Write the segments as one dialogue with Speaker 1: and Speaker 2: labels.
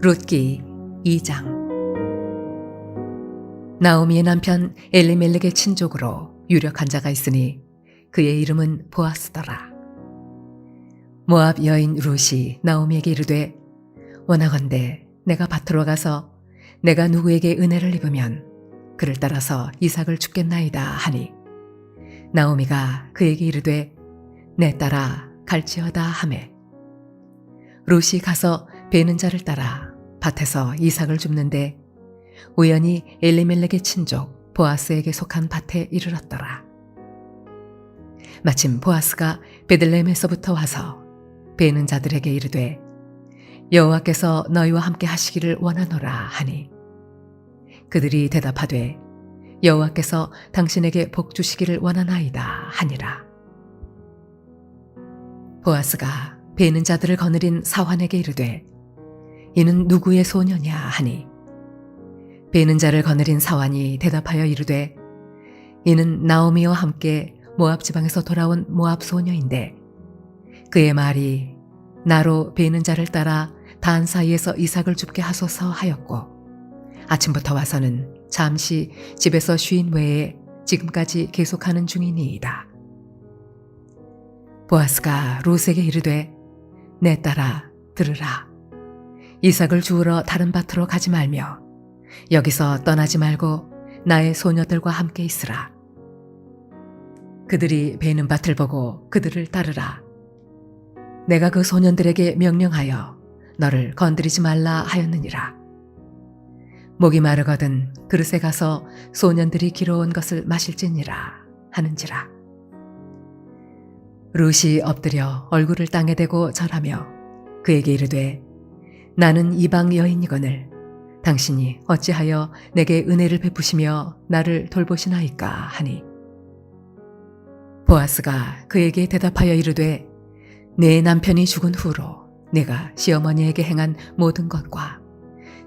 Speaker 1: 룻기 2장. 나오미의 남편 엘리멜렉의 친족으로 유력한 자가 있으니 그의 이름은 보아스더라. 모압 여인 룻이 나오미에게 이르되 원하건대 내가 밭으로 가서 내가 누구에게 은혜를 입으면 그를 따라서 이삭을 주겠나이다 하니 나오미가 그에게 이르되 내 딸아 갈지어다 하매 룻이 가서 베는 자를 따라 밭에서 이삭을 줍는데 우연히 엘리멜렉의 친족 보아스에게 속한 밭에 이르렀더라. 마침 보아스가 베들레헴에서부터 와서 베는 자들에게 이르되 여호와께서 너희와 함께 하시기를 원하노라 하니 그들이 대답하되 여호와께서 당신에게 복 주시기를 원하나이다 하니라. 보아스가 베는 자들을 거느린 사환에게 이르되 이는 누구의 소녀냐 하니 베는 자를 거느린 사환이 대답하여 이르되 이는 나오미와 함께 모압 지방에서 돌아온 모압 소녀인데 그의 말이 나로 베는 자를 따라 단 사이에서 이삭을 줍게 하소서 하였고 아침부터 와서는 잠시 집에서 쉰 외에 지금까지 계속하는 중이니이다. 보아스가 룻에게 이르되 내 딸아 들으라. 이삭을 주우러 다른 밭으로 가지 말며 여기서 떠나지 말고 나의 소녀들과 함께 있으라. 그들이 베는 밭을 보고 그들을 따르라. 내가 그 소년들에게 명령하여 너를 건드리지 말라 하였느니라. 목이 마르거든 그릇에 가서 소년들이 길어온 것을 마실지니라 하는지라. 룻이 엎드려 얼굴을 땅에 대고 절하며 그에게 이르되 나는 이방 여인이거늘 당신이 어찌하여 내게 은혜를 베푸시며 나를 돌보시나이까 하니 보아스가 그에게 대답하여 이르되 내 남편이 죽은 후로 내가 시어머니에게 행한 모든 것과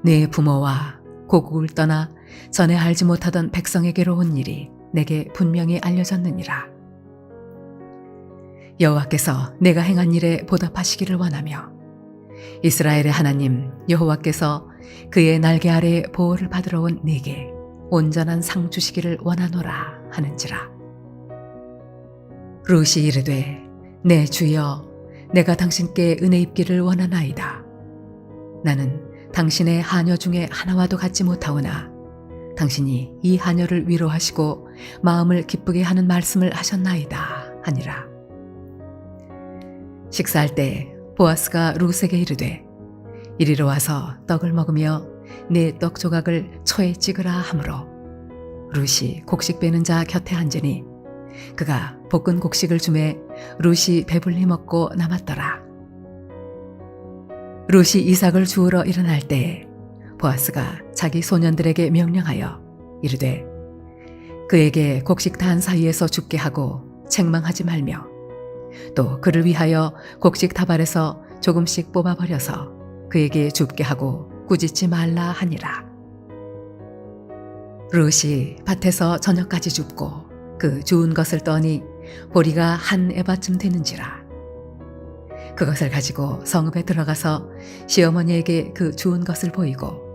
Speaker 1: 내 부모와 고국을 떠나 전에 알지 못하던 백성에게로 온 일이 내게 분명히 알려졌느니라. 여호와께서 내가 행한 일에 보답하시기를 원하며 이스라엘의 하나님 여호와께서 그의 날개 아래 보호를 받으러 온 네게 온전한 상 주시기를 원하노라 하는지라. 룻이 이르되 내 주여 내가 당신께 은혜 입기를 원하나이다. 나는 당신의 하녀 중에 하나와도 같지 못하오나 당신이 이 하녀를 위로하시고 마음을 기쁘게 하는 말씀을 하셨나이다 하니라. 식사할 때 보아스가 룻에게 이르되 이리로 와서 떡을 먹으며 네 떡 조각을 초에 찍으라 하므로 룻이 곡식 베는 자 곁에 앉으니 그가 볶은 곡식을 주매 룻이 배불리 먹고 남았더라. 룻이 이삭을 주우러 일어날 때에 보아스가 자기 소년들에게 명령하여 이르되 그에게 곡식 단 사이에서 죽게 하고 책망하지 말며 또 그를 위하여 곡식 다발에서 조금씩 뽑아버려서 그에게 줍게 하고 꾸짖지 말라 하니라. 룻이 밭에서 저녁까지 줍고 그 주운 것을 떠니 보리가 한 에바쯤 되는지라. 그것을 가지고 성읍에 들어가서 시어머니에게 그 주운 것을 보이고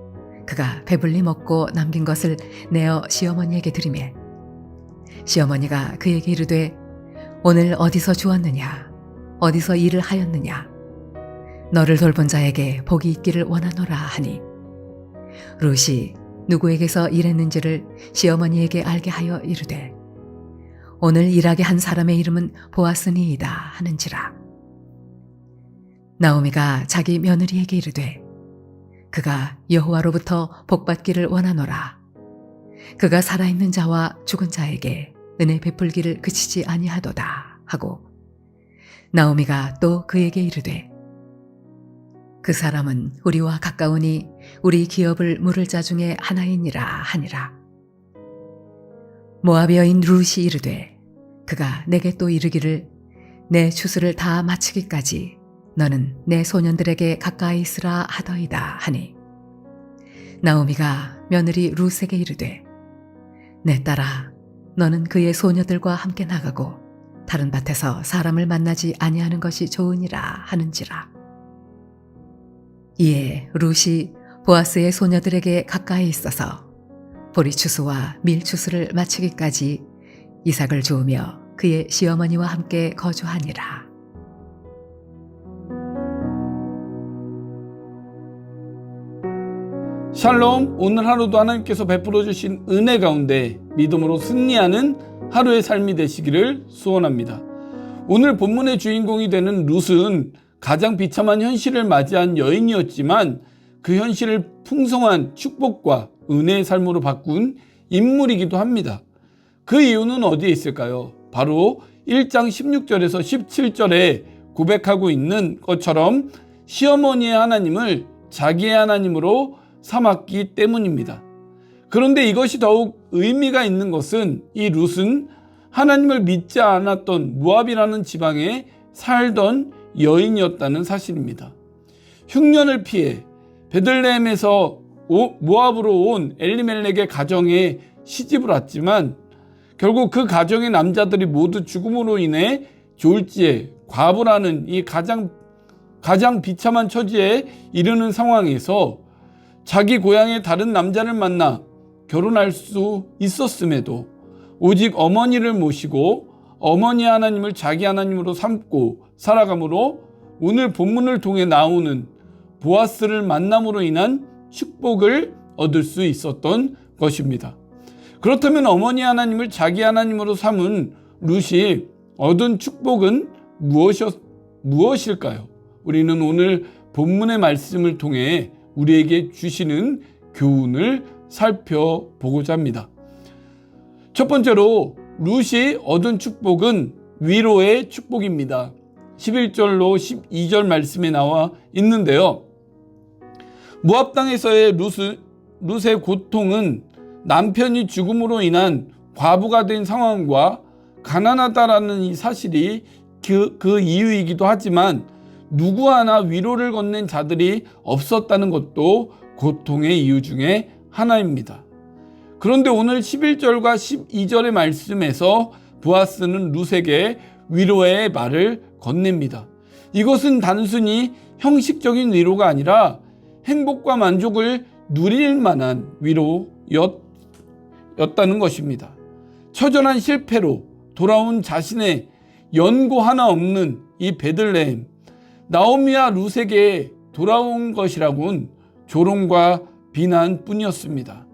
Speaker 1: 그가 배불리 먹고 남긴 것을 내어 시어머니에게 드리매 시어머니가 그에게 이르되 오늘 어디서 주었느냐 어디서 일을 하였느냐 너를 돌본 자에게 복이 있기를 원하노라 하니 룻이 누구에게서 일했는지를 시어머니에게 알게 하여 이르되 오늘 일하게 한 사람의 이름은 보아스니이다 하는지라. 나오미가 자기 며느리에게 이르되 그가 여호와로부터 복받기를 원하노라. 그가 살아있는 자와 죽은 자에게 은혜 베풀기를 그치지 아니하도다 하고 나오미가 또 그에게 이르되 그 사람은 우리와 가까우니 우리 기업을 물을 자 중에 하나이니라 하니라. 모압 여인 룻이 이르되 그가 내게 또 이르기를 내 추수를 다 마치기까지 너는 내 소년들에게 가까이 있으라 하더이다 하니 나오미가 며느리 룻에게 이르되 내 딸아 너는 그의 소녀들과 함께 나가고 다른 밭에서 사람을 만나지 아니하는 것이 좋으니라 하는지라. 이에 룻이 보아스의 소녀들에게 가까이 있어서 보리추수와 밀추수를 마치기까지 이삭을 주우며 그의 시어머니와 함께 거주하니라.
Speaker 2: 샬롬. 오늘 하루도 하나님께서 베풀어 주신 은혜 가운데 믿음으로 승리하는 하루의 삶이 되시기를 소원합니다. 오늘 본문의 주인공이 되는 룻은 가장 비참한 현실을 맞이한 여인이었지만 그 현실을 풍성한 축복과 은혜의 삶으로 바꾼 인물이기도 합니다. 그 이유는 어디에 있을까요? 바로 1장 16절에서 17절에 고백하고 있는 것처럼 시어머니의 하나님을 자기의 하나님으로 삼았기 때문입니다. 그런데 이것이 더욱 의미가 있는 것은 이 룻은 하나님을 믿지 않았던 모압이라는 지방에 살던 여인이었다는 사실입니다. 흉년을 피해 베들레헴에서 모압으로 온 엘리멜렉의 가정에 시집을 왔지만 결국 그 가정의 남자들이 모두 죽음으로 인해 졸지에 과부라는 이 가장 비참한 처지에 이르는 상황에서 자기 고향의 다른 남자를 만나 결혼할 수 있었음에도 오직 어머니를 모시고 어머니 하나님을 자기 하나님으로 삼고 살아가므로 오늘 본문을 통해 나오는 보아스를 만남으로 인한 축복을 얻을 수 있었던 것입니다. 그렇다면 어머니 하나님을 자기 하나님으로 삼은 룻이 얻은 축복은 무엇일까요? 우리는 오늘 본문의 말씀을 통해 우리에게 주시는 교훈을 살펴보고자 합니다. 첫 번째로 룻이 얻은 축복은 위로의 축복입니다. 11절로 12절 말씀에 나와 있는데요. 모압 땅에서의 룻의 고통은 남편이 죽음으로 인한 과부가 된 상황과 가난하다라는 이 사실이 그 이유이기도 하지만 누구 하나 위로를 건넨 자들이 없었다는 것도 고통의 이유 중에 하나입니다. 그런데 오늘 11절과 12절의 말씀에서 보아스는 룻에게 위로의 말을 건넵니다. 이것은 단순히 형식적인 위로가 아니라 행복과 만족을 누릴 만한 위로였다는 것입니다. 처절한 실패로 돌아온 자신의 연고 하나 없는 이 베들레헴, 나오미와 룻에게 돌아온 것이라곤 조롱과 비난뿐이었습니다.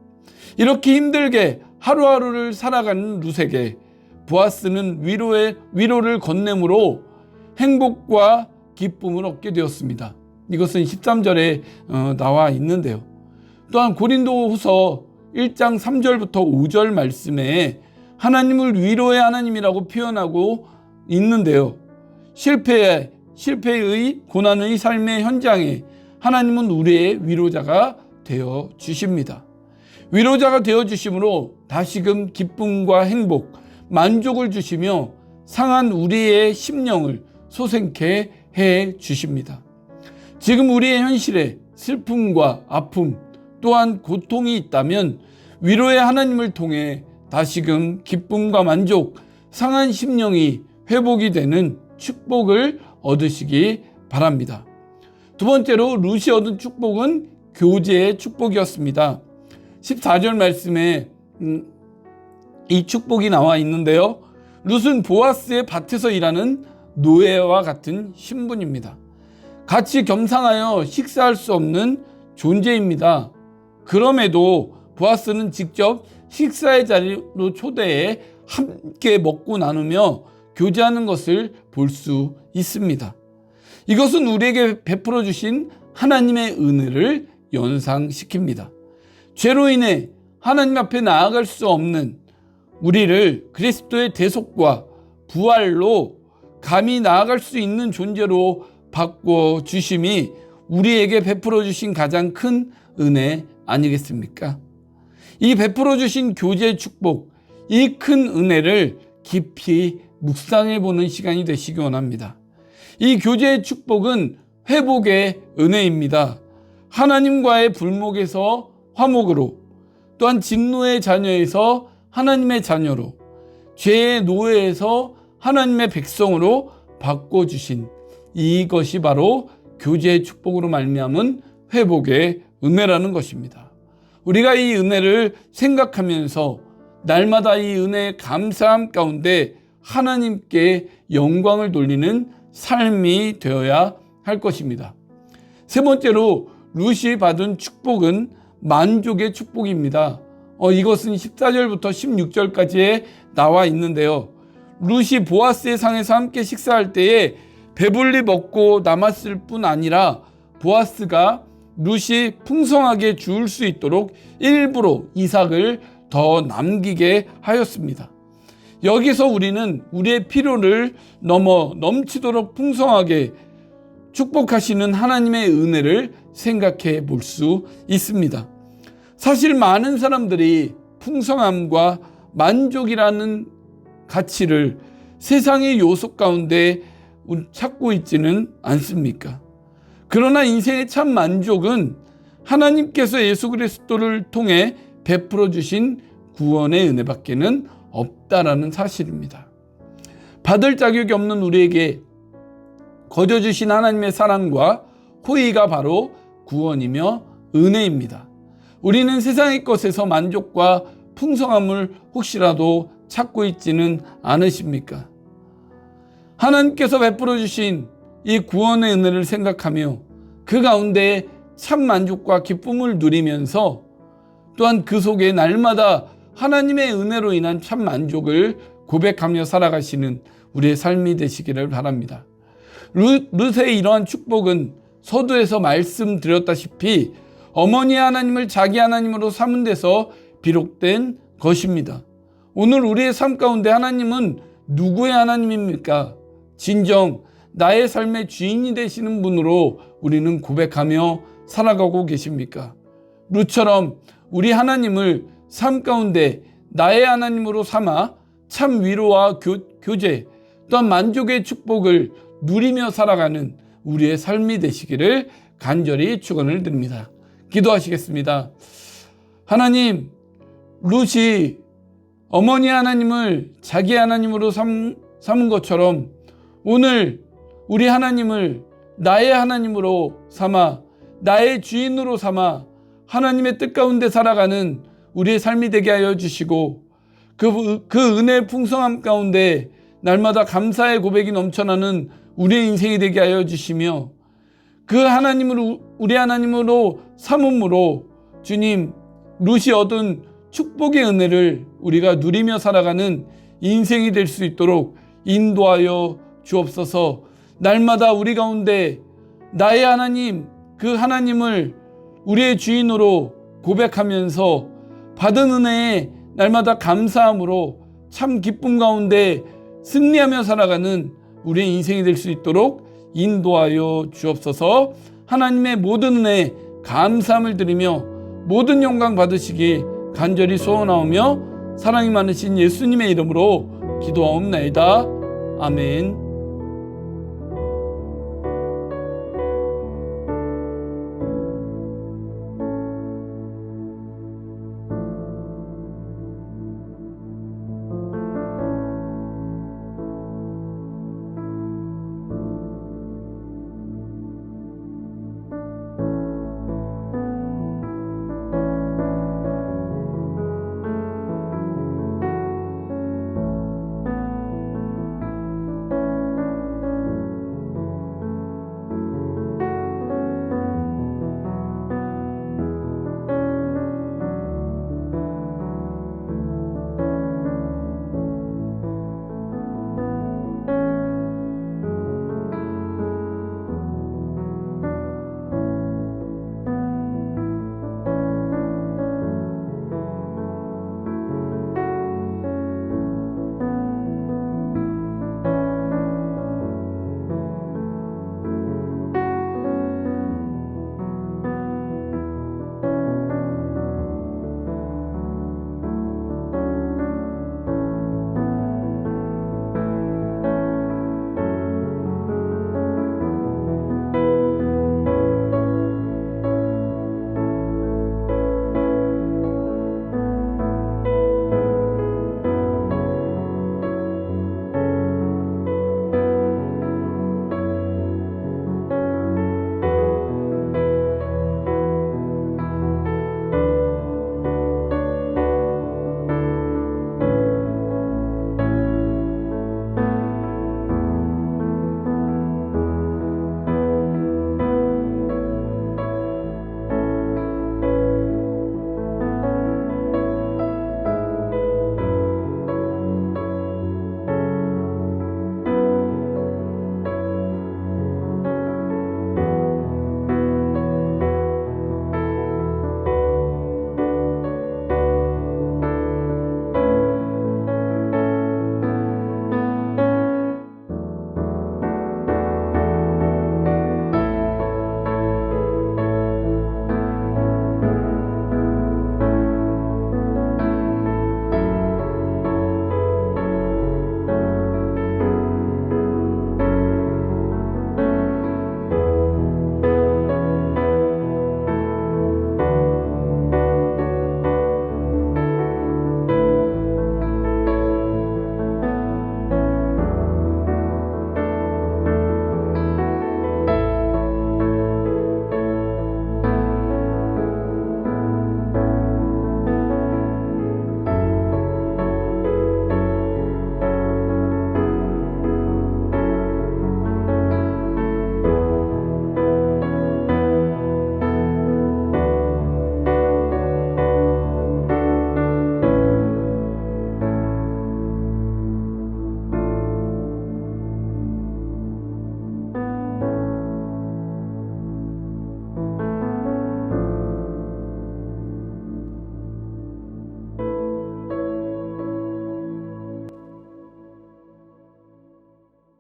Speaker 2: 이렇게 힘들게 하루하루를 살아가는 룻에게 보아스는 위로를 건네므로 행복과 기쁨을 얻게 되었습니다. 이것은 13절에 나와 있는데요. 또한 고린도후서 1장 3절부터 5절 말씀에 하나님을 위로의 하나님이라고 표현하고 있는데요. 실패의 고난의 삶의 현장에 하나님은 우리의 위로자가 되어 주십니다. 위로자가 되어 주심으로 다시금 기쁨과 행복, 만족을 주시며 상한 우리의 심령을 소생케 해 주십니다. 지금 우리의 현실에 슬픔과 아픔 또한 고통이 있다면 위로의 하나님을 통해 다시금 기쁨과 만족, 상한 심령이 회복이 되는 축복을 얻으시기 바랍니다. 두 번째로 룻이 얻은 축복은 교제의 축복이었습니다. 14절 말씀에 이 축복이 나와 있는데요. 룻은 보아스의 밭에서 일하는 노예와 같은 신분입니다. 같이 겸상하여 식사할 수 없는 존재입니다. 그럼에도 보아스는 직접 식사의 자리로 초대해 함께 먹고 나누며 교제하는 것을 볼 수 있습니다. 이것은 우리에게 베풀어 주신 하나님의 은혜를 연상시킵니다. 죄로 인해 하나님 앞에 나아갈 수 없는 우리를 그리스도의 대속과 부활로 감히 나아갈 수 있는 존재로 바꿔 주심이 우리에게 베풀어 주신 가장 큰 은혜 아니겠습니까? 이 베풀어 주신 교제의 축복, 이 큰 은혜를 깊이 묵상해 보는 시간이 되시기 원합니다. 이 교제의 축복은 회복의 은혜입니다. 하나님과의 불목에서 화목으로, 또한 진노의 자녀에서 하나님의 자녀로, 죄의 노예에서 하나님의 백성으로 바꿔주신 이것이 바로 교제의 축복으로 말미암은 회복의 은혜라는 것입니다. 우리가 이 은혜를 생각하면서 날마다 이 은혜의 감사함 가운데 하나님께 영광을 돌리는 삶이 되어야 할 것입니다. 세 번째로 룻이 받은 축복은 만족의 축복입니다. 이것은 14절부터 16절까지에 나와 있는데요. 룻이 보아스의 상에서 함께 식사할 때에 배불리 먹고 남았을 뿐 아니라 보아스가 룻이 풍성하게 주울 수 있도록 일부러 이삭을 더 남기게 하였습니다. 여기서 우리는 우리의 필요를 넘어 넘치도록 풍성하게 축복하시는 하나님의 은혜를 생각해 볼 수 있습니다. 사실 많은 사람들이 풍성함과 만족이라는 가치를 세상의 요소 가운데 찾고 있지는 않습니까? 그러나 인생의 참 만족은 하나님께서 예수 그리스도를 통해 베풀어 주신 구원의 은혜밖에는 없다라는 사실입니다. 받을 자격이 없는 우리에게 거저 주신 하나님의 사랑과 호의가 바로 구원이며 은혜입니다. 우리는 세상의 것에서 만족과 풍성함을 혹시라도 찾고 있지는 않으십니까? 하나님께서 베풀어 주신 이 구원의 은혜를 생각하며 그 가운데 참 만족과 기쁨을 누리면서 또한 그 속에 날마다 하나님의 은혜로 인한 참 만족을 고백하며 살아가시는 우리의 삶이 되시기를 바랍니다. 룻의 이러한 축복은 서두에서 말씀드렸다시피 어머니 하나님을 자기 하나님으로 삼은 데서 비롯된 것입니다. 오늘 우리의 삶 가운데 하나님은 누구의 하나님입니까? 진정 나의 삶의 주인이 되시는 분으로 우리는 고백하며 살아가고 계십니까? 룻처럼 우리 하나님을 삶 가운데 나의 하나님으로 삼아 참 위로와 교제 또한 만족의 축복을 누리며 살아가는 우리의 삶이 되시기를 간절히 축원을 드립니다. 기도하시겠습니다. 하나님, 룻이 어머니 하나님을 자기 하나님으로 삼은 것처럼 오늘 우리 하나님을 나의 하나님으로 삼아 나의 주인으로 삼아 하나님의 뜻 가운데 살아가는 우리의 삶이 되게 하여 주시고 그 은혜의 풍성함 가운데 날마다 감사의 고백이 넘쳐나는 우리의 인생이 되게 하여 주시며 그 하나님을 우리 하나님으로 삼음으로 주님 룻이 얻은 축복의 은혜를 우리가 누리며 살아가는 인생이 될 수 있도록 인도하여 주옵소서. 날마다 우리 가운데 나의 하나님 그 하나님을 우리의 주인으로 고백하면서 받은 은혜에 날마다 감사함으로 참 기쁨 가운데 승리하며 살아가는 우리의 인생이 될 수 있도록 인도하여 주옵소서. 하나님의 모든 은혜 감사함을 드리며 모든 영광 받으시기 간절히 소원하오며 사랑이 많으신 예수님의 이름으로 기도하옵나이다. 아멘.